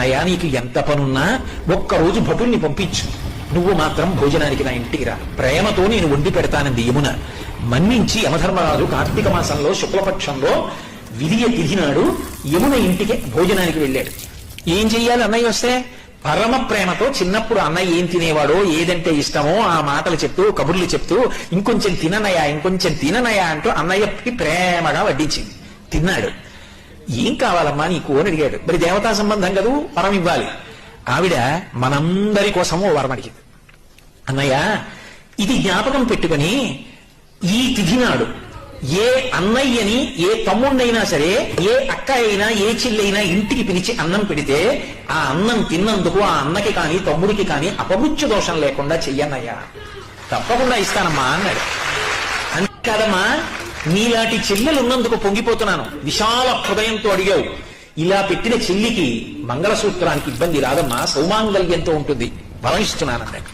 అన్నయ్య నీకు ఎంత పనున్నా ఒక్కరోజు భటుల్ని పంపించు, నువ్వు మాత్రం భోజనానికి నా ఇంటికి రా, ప్రేమతో నేను వండి పెడతానంది యమున. మన్నించి యమధర్మరాజు కార్తీక మాసంలో శుక్లపక్షంలో విధియ తిథి నాడు యమున ఇంటికి భోజనానికి వెళ్ళాడు. ఏం చెయ్యాలి అన్నయ్య వస్తే? పరమ ప్రేమతో చిన్నప్పుడు అన్నయ్య ఏం తినేవాడో, ఏదంటే ఇష్టమో ఆ మాటలు చెప్తూ కబుర్లు చెప్తూ ఇంకొంచెం తిననయా ఇంకొంచెం తిననయా అంటూ అన్నయ్యకి ప్రేమగా వడ్డించింది. తిన్నాడు. ఏం కావాలమ్మా నీకు అని అడిగాడు. మరి దేవతా సంబంధం కదూ, వరం ఇవ్వాలి. ఆవిడ మనందరి కోసము వరం అడిగింది. అన్నయ్య ఇది జ్ఞాపకం పెట్టుకుని ఈ తిథి నాడు ఏ అన్నయ్యని ఏ తమ్ముడినైనా సరే, ఏ అక్క అయినా ఏ చెల్లైనా ఇంటికి పిలిచి అన్నం పెడితే ఆ అన్నం తిన్నందుకు ఆ అన్నకి కానీ తమ్ముడికి కానీ అపమృత్యు దోషం లేకుండా చెయ్యన్నయ్యా. తప్పకుండా ఇస్తానమ్మా అన్నాడు. అంతేకాదమ్మా, నీలాంటి చెల్లెలు ఉన్నందుకు పొంగిపోతున్నాను, విశాల హృదయంతో అడిగావు. ఇలా పెట్టిన చెల్లికి మంగళసూత్రానికి ఇబ్బంది రాదమ్మా, సౌమాంగల్యంతో ఉంటుంది, వరం ఇస్తున్నానన్నాడు.